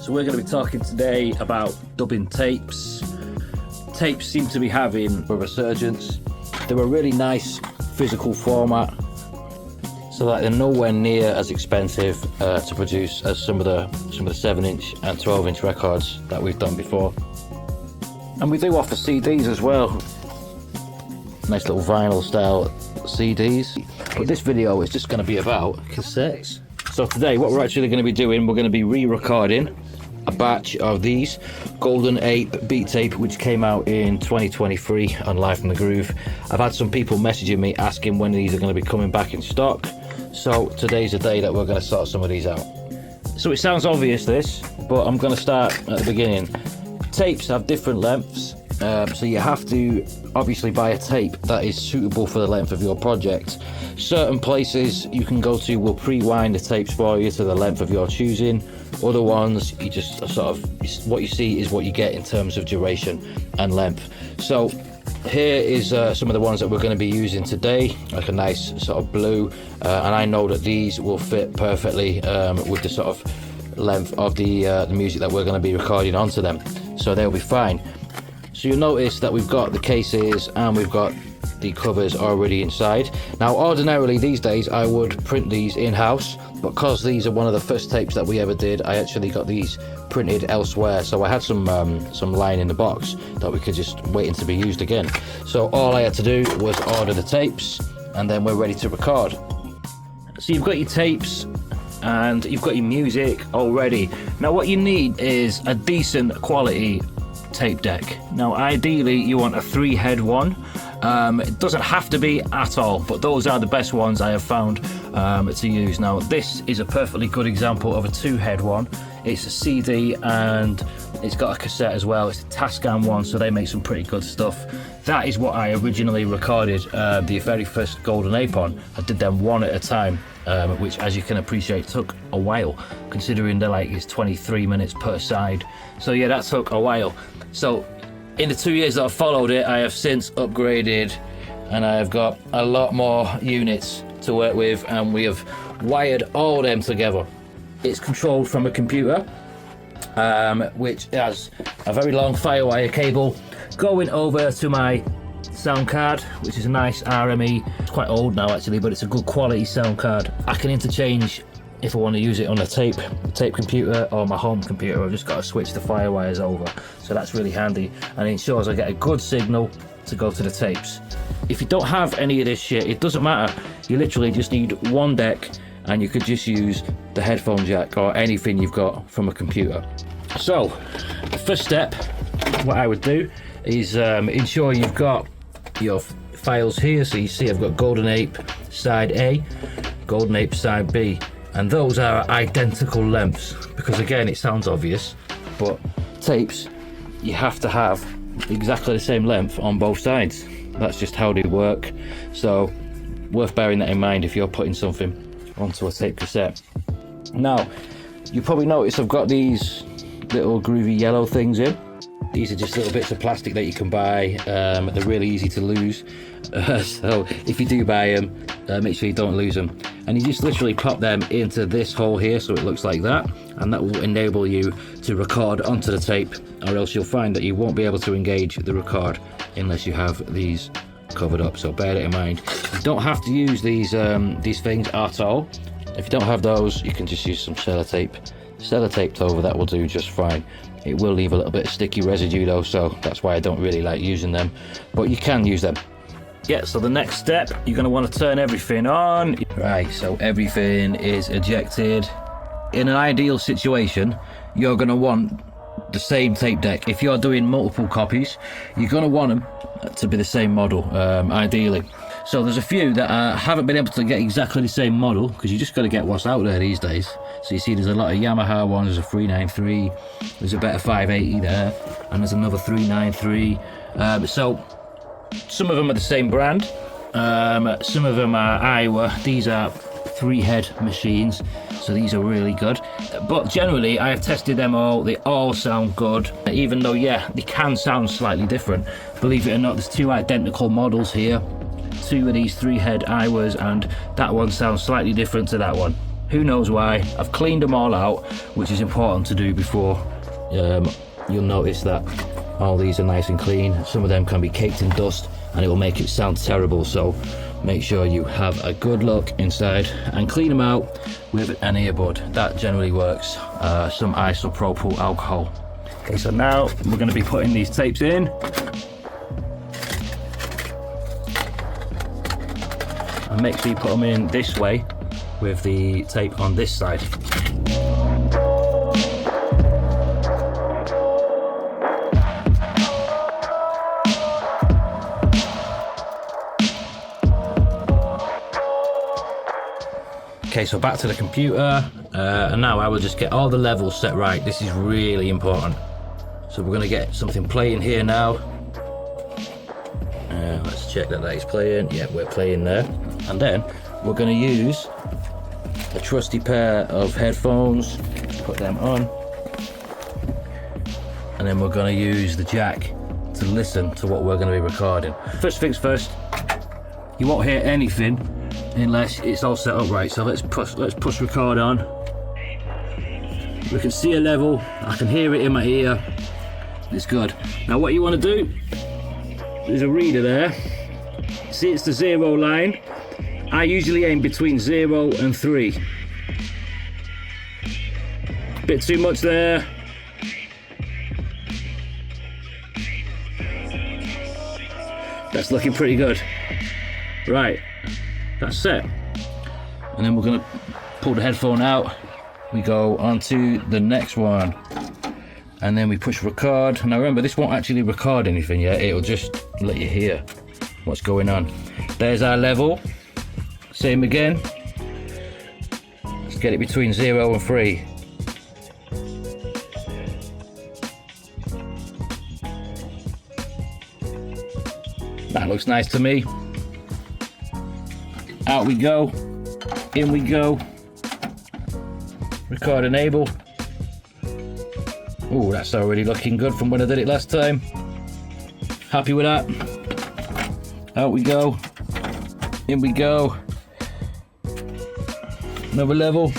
So we're going to be talking today about dubbing tapes. Tapes seem to be having a resurgence. They're a really nice physical format, so that they're nowhere near as expensive to produce as some of the 7-inch and 12-inch records that we've done before. And we do offer CDs as well. Nice little vinyl style CDs. But this video is just going to be about cassettes. So today what we're actually going to be doing, we're going to be re-recording a batch of these Golden Ape beat tape which came out in 2023 on Live from the Groove. I've had some people messaging me asking when these are going to be coming back in stock, so today's the day that we're going to sort some of these out. So it sounds obvious this, but I'm going to start at the beginning. Tapes have different lengths, so you have to obviously buy a tape that is suitable for the length of your project. Certain places you can go to will pre-wind the tapes for you to the length of your choosing. Other ones, you just sort of, what you see is what you get in terms of duration and length. So here is some of the ones that we're going to be using today, like a nice sort of blue, and I know that these will fit perfectly with the sort of length of the music that we're going to be recording onto them, so they'll be fine. So you'll notice that we've got the cases and we've got the covers already inside. Now ordinarily these days I would print these in-house, but because these are one of the first tapes that we ever did, I actually got these printed elsewhere, so I had some line in the box that we could just waiting to be used again. So all I had to do was order the tapes and then we're ready to record. So you've got your tapes and you've got your music already. Now what you need is a decent quality tape deck. Now ideally you want a 3-head one. It doesn't have to be at all, but those are the best ones I have found to use. Now this is a perfectly good example of a 2-head one. It's a CD and it's got a cassette as well. It's a Tascam one, so they make some pretty good stuff. That is what I originally recorded the very first Golden Ape on. I did them one at a time, which as you can appreciate took a while, considering they're like it's 23 minutes per side. So yeah, that took a while. So in the 2 years that I've followed it, I have since upgraded and I have got a lot more units to work with, and we have wired all them together. It's controlled from a computer, which has a very long firewire cable going over to my sound card, which is a nice RME. It's quite old now actually, but it's a good quality sound card. I can interchange if I want to use it on a tape computer or my home computer. I've just got to switch the firewires over, so that's really handy, and it ensures I get a good signal to go to the tapes. If you don't have any of this shit, it doesn't matter. You literally just need one deck and you could just use the headphone jack or anything you've got from a computer. So the first step, what I would do is ensure you've got your files here. So you see I've got Golden Ape side A, Golden Ape side B, and those are identical lengths, because again it sounds obvious, but tapes, you have to have exactly the same length on both sides. That's just how they work, so worth bearing that in mind if you're putting something onto a tape cassette. Now you probably notice I've got these little groovy yellow things in. These are just little bits of plastic that you can buy. They're really easy to lose, so if you do buy them, make sure you don't lose them. And you just literally pop them into this hole here, so it looks like that, and that will enable you to record onto the tape, or else you'll find that you won't be able to engage the record unless you have these covered up. So bear that in mind. You don't have to use these things at all. If you don't have those, you can just use some sellotape. Sellotaped over, that will do just fine. It will leave a little bit of sticky residue though, so that's why I don't really like using them, but you can use them. Yeah, so the next step, you're going to want to turn everything on. Right, so everything is ejected. In an ideal situation, you're going to want the same tape deck. If you're doing multiple copies, you're going to want them to be the same model, ideally. So there's a few that I haven't been able to get exactly the same model, because you just got to get what's out there these days. So you see there's a lot of Yamaha ones, there's a 393, there's a better 580 there, and there's another 393. So some of them are the same brand, some of them are Iowa. These are 3-head machines, so these are really good. But generally I have tested them all, they all sound good, even though yeah, they can sound slightly different. Believe it or not, there's 2 identical models here, 2 of these 3-head Iowas, and that one sounds slightly different to that one. Who knows why? I've cleaned them all out, which is important to do before. You'll notice that all these are nice and clean. Some of them can be caked in dust and it will make it sound terrible, so make sure you have a good look inside and clean them out with an earbud. That generally works. Some isopropyl alcohol. Okay, so now we're going to be putting these tapes in. And make sure you put them in this way with the tape on this side. Okay, so back to the computer, and now I will just get all the levels set right. This is really important. So we're going to get something playing here now. Let's check that is playing. Yeah, we're playing there. And then we're going to use a trusty pair of headphones, put them on, and then we're going to use the jack to listen to what we're going to be recording. First things first, you won't hear anything unless it's all set up right. So let's push record on. We can see a level, I can hear it in my ear. It's good. Now what you want to do, there's a reader there. See, it's the 0 line. I usually aim between 0 and 3. Bit too much there. That's looking pretty good. Right, that's set. And then we're gonna pull the headphone out. We go on to the next one. And then we push record. Now remember, this won't actually record anything yet. It'll just let you hear what's going on. There's our level. Same again. Let's get it between 0 and 3. That looks nice to me. Out we go. In we go. Record enable. Oh, that's already looking good from when I did it last time. Happy with that. Out we go. In we go. Another level.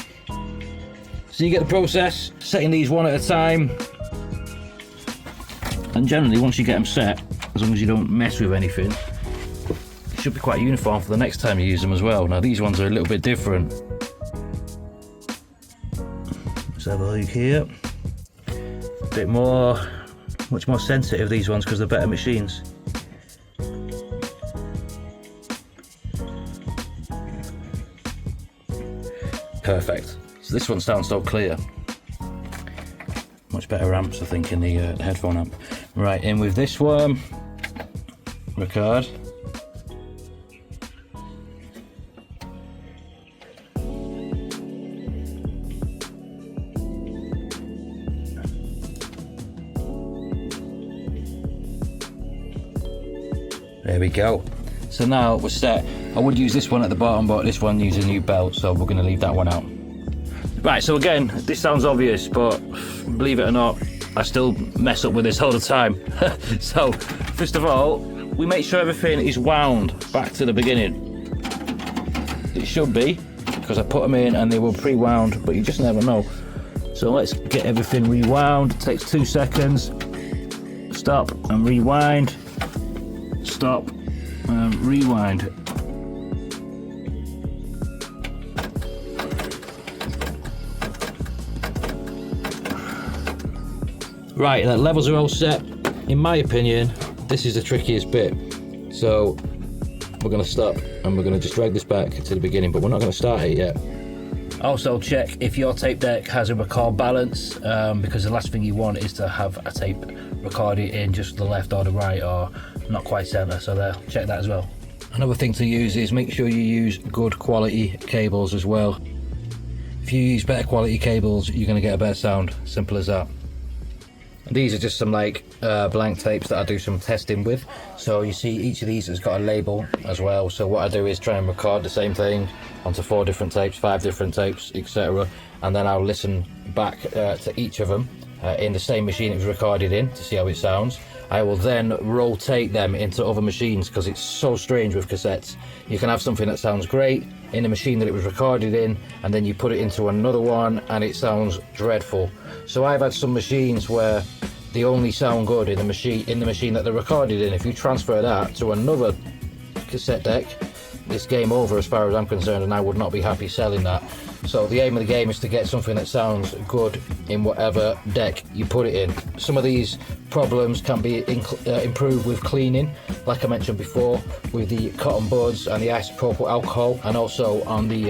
So you get the process, setting these one at a time. And generally, once you get them set, as long as you don't mess with anything, it should be quite uniform for the next time you use them as well. Now these ones are a little bit different. Let's have a look here. Bit more, much more sensitive, these ones, because they're better machines. Perfect. So this one sounds so clear. Much better amps, I think, in the headphone amp. Right, in with this one. Record. There we go. So now we're set. I would use this one at the bottom, but this one uses a new belt, so we're going to leave that one out. Right, so again, this sounds obvious, but believe it or not, I still mess up with this all the time. So, first of all, we make sure everything is wound back to the beginning. It should be, because I put them in and they were pre-wound, but you just never know. So let's get everything rewound. It takes 2 seconds. Stop and rewind. Stop and rewind. Right, the levels are all set. In my opinion, this is the trickiest bit. So we're going to stop and we're going to just drag this back to the beginning, but we're not going to start it yet. Also check if your tape deck has a record balance, because the last thing you want is to have a tape recorded in just the left or the right or not quite center, so there, check that as well. Another thing to use is make sure you use good quality cables as well. If you use better quality cables, you're going to get a better sound, simple as that. And these are just some blank tapes that I do some testing with. So you see each of these has got a label as well. So what I do is try and record the same thing onto 4 different tapes, 5 different tapes, etc. And then I'll listen back to each of them in the same machine it was recorded in to see how it sounds. I will then rotate them into other machines, because it's so strange with cassettes. You can have something that sounds great in the machine that it was recorded in, and then you put it into another one and it sounds dreadful. So I've had some machines where they only sound good in the machine that they're recorded in. If you transfer that to another cassette deck, it's game over as far as I'm concerned, and I would not be happy selling that. So the aim of the game is to get something that sounds good in whatever deck you put it in. Some of these problems can be improved with cleaning, like I mentioned before, with the cotton buds and the isopropyl alcohol, and also on the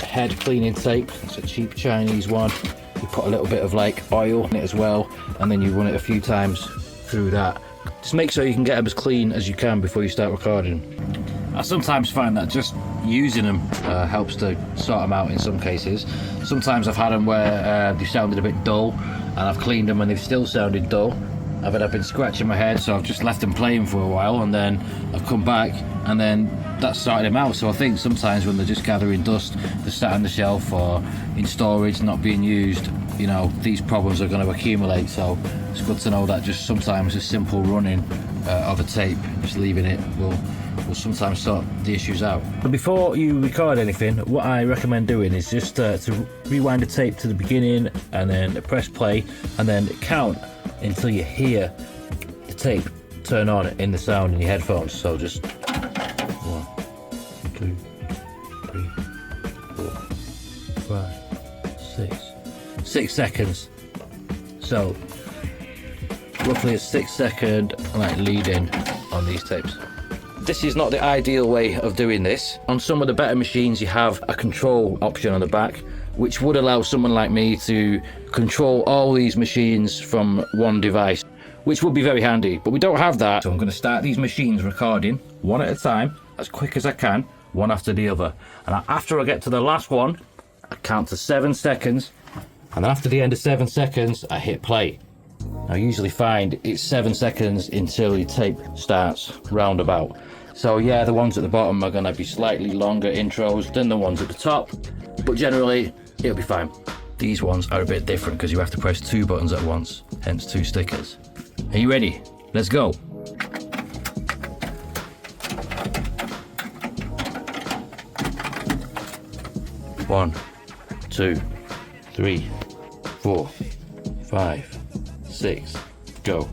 head cleaning tape. It's a cheap Chinese one. You put a little bit of like oil in it as well, and then you run it a few times through that. Just make sure you can get them as clean as you can before you start recording. I sometimes find that just using them helps to sort them out in some cases. Sometimes I've had them where they sounded a bit dull, and I've cleaned them and they've still sounded dull. I've been scratching my head, so I've just left them playing for a while, and then I've come back and then that's sorted them out. So I think sometimes when they're just gathering dust, they're sat on the shelf or in storage not being used, you know, these problems are going to accumulate. So it's good to know that just sometimes a simple running of a tape, just leaving it, will sometimes sort the issues out. But before you record anything, what I recommend doing is just to rewind the tape to the beginning and then press play and then count until you hear the tape turn on in the sound in your headphones. So just 1, 2, 3, 4, 5, 6 seconds. So roughly a 6-second like lead in on these tapes. This is not the ideal way of doing this. On some of the better machines you have a control option on the back, which would allow someone like me to control all these machines from one device, which would be very handy, but we don't have that. So I'm going to start these machines recording one at a time, as quick as I can, one after the other. And after I get to the last one, I count to 7 seconds, and then after the end of 7 seconds, I hit play. I usually find it's 7 seconds until your tape starts roundabout. So yeah, the ones at the bottom are going to be slightly longer intros than the ones at the top, but generally it'll be fine. These ones are a bit different because you have to press 2 buttons at once, hence 2 stickers. Are you ready? Let's go. One, 2, 3, 4, 5, 6, go.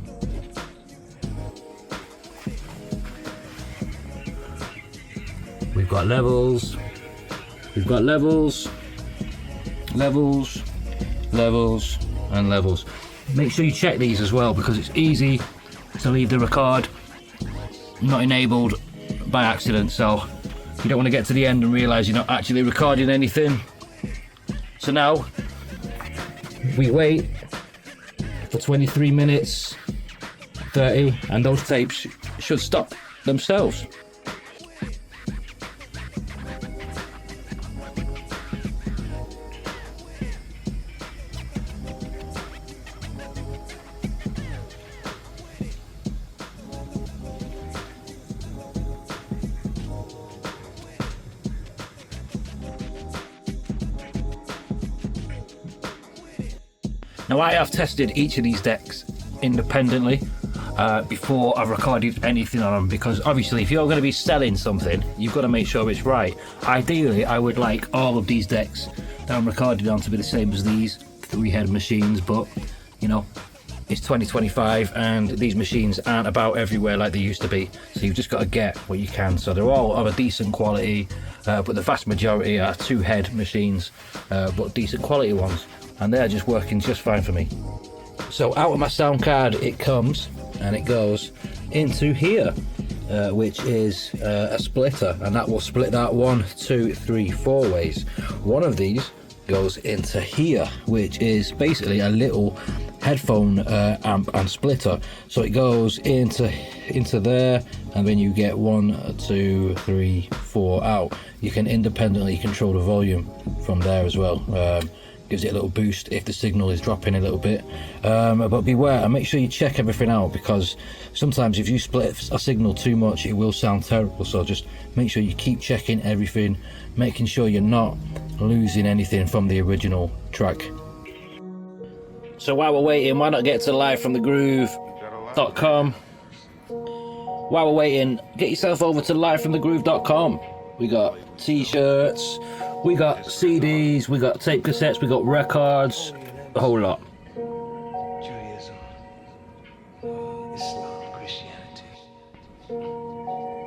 We've got levels, levels, and levels. Make sure you check these as well, because it's easy to leave the record not enabled by accident, so you don't want to get to the end and realise you're not actually recording anything. So now we wait for 23 minutes 30 and those tapes should stop themselves. Now I have tested each of these decks independently before I've recorded anything on them, because obviously if you're going to be selling something, you've got to make sure it's right. Ideally I would like all of these decks that I'm recording on to be the same as these 3-head machines, but you know, it's 2025 and these machines aren't about everywhere like they used to be, so you've just got to get what you can. So they're all of a decent quality, but the vast majority are 2-head machines, but decent quality ones, and they're just working just fine for me. So out of my sound card it comes and it goes into here, which is a splitter, and that will split that 1, 2, 3, 4 ways. One of these goes into here, which is basically a little headphone amp and splitter. So it goes into there, and then you get 1, 2, 3, 4 out. You can independently control the volume from there as well. Gives it a little boost if the signal is dropping a little bit, but beware and make sure you check everything out, because sometimes if you split a signal too much it will sound terrible. So just make sure you keep checking everything, making sure you're not losing anything from the original track. So while we're waiting, why not get to Live from the Groove livefromthegroove.com. While we're waiting, get yourself over to livefromthegroove.com. We got t-shirts, we got CDs, we got tape cassettes, we got records, a whole lot. Judaism, Islam, Christianity.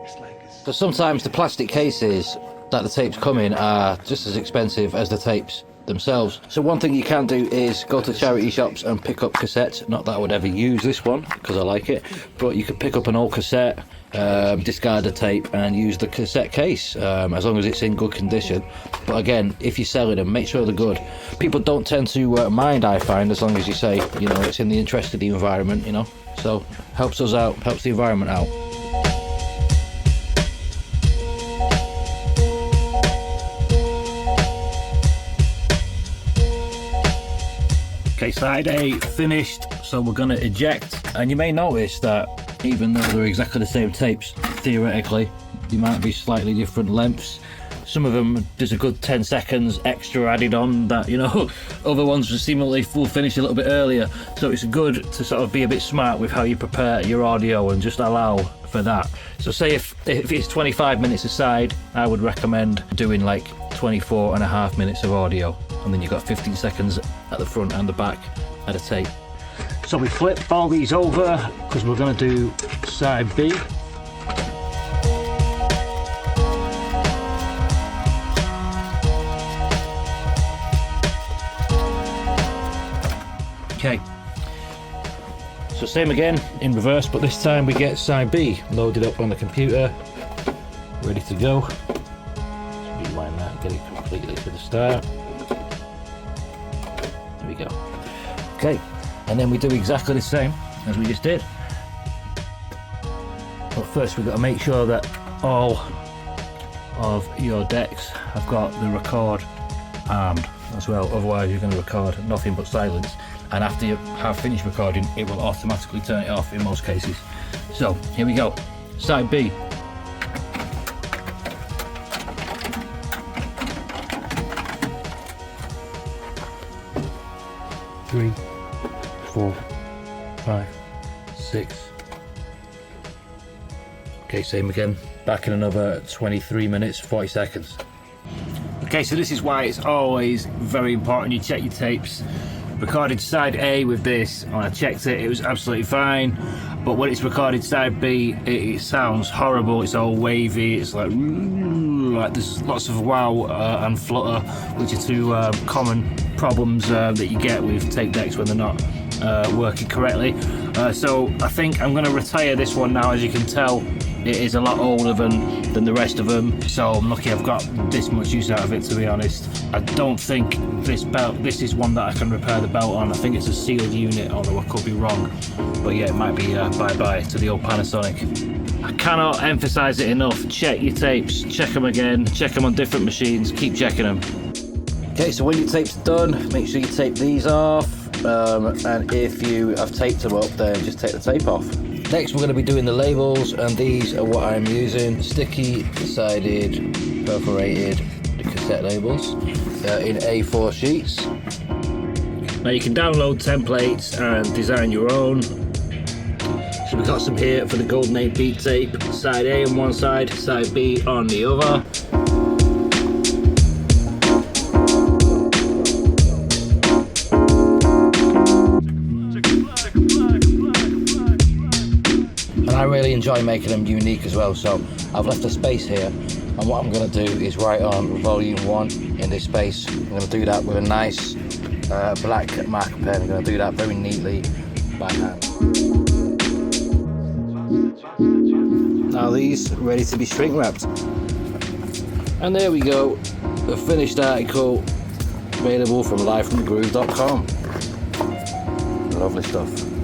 It's like it's So sometimes the plastic cases that the tapes come in are just as expensive as the tapes themselves. So one thing you can do is go to charity shops and pick up cassettes. Not that I would ever use this one because I like it, but you could pick up an old cassette, discard the tape and use the cassette case, as long as it's in good condition. But again, if you're selling them, make sure they're good. People don't tend to mind, I find, as long as you say, you know, it's in the interest of the environment, you know. So helps us out, helps the environment out. Okay, side A finished, so we're going to eject. And you may notice that even though they're exactly the same tapes, theoretically, they might be slightly different lengths. Some of them, there's a good 10 seconds extra added on that, you know, other ones will seemingly will finish a little bit earlier. So it's good to sort of be a bit smart with how you prepare your audio and just allow for that. So say if it's 25 minutes a side, I would recommend doing like 24.5 minutes of audio. And then you've got 15 seconds at the front and the back at a tape. So we flip all these over because we're going to do side B. Okay, so same again in reverse, but this time we get side B loaded up on the computer, ready to go. Let's rewind that and get it completely to the start. There we go. Okay, and then we do exactly the same as we just did. But first we've got to make sure that all of your decks have got the record armed as well, otherwise you're going to record nothing but silence. And after you have finished recording, it will automatically turn it off in most cases. So here we go, side B. Three, 4, 5, 6. Okay, same again. Back in another 23 minutes, 40 seconds. Okay, so this is why it's always very important you check your tapes. Recorded side A with this, and I checked it, it was absolutely fine. But when it's recorded side B, it sounds horrible. It's all wavy, it's like there's lots of wow and flutter, which are two common problems that you get with tape decks when they're not working correctly. So I think I'm going to retire this one now. As you can tell, it is a lot older than the rest of them, so I'm lucky I've got this much use out of it, to be honest. I don't think this is one that I can repair the belt on. I think it's a sealed unit, although I could be wrong. But yeah, it might be bye-bye to the old Panasonic. I cannot emphasize it enough. Check your tapes, check them again, check them on different machines, keep checking them. Okay, so when your tape's done, make sure you tape these off, and if you have taped them up, then just take the tape off. Next we're going to be doing the labels, and these are what I'm using: sticky, sided, perforated cassette labels in A4 sheets. Now you can download templates and design your own. So we've got some here for the Golden 8 beat tape, side A on one side, side B on the other. I really enjoy making them unique as well, so I've left a space here, and what I'm going to do is write on volume 1 in this space. I'm going to do that with a nice black marker pen. I'm going to do that very neatly by hand. Now these are ready to be shrink wrapped, and there we go, the finished article available from livefromthegroove.com. Lovely stuff.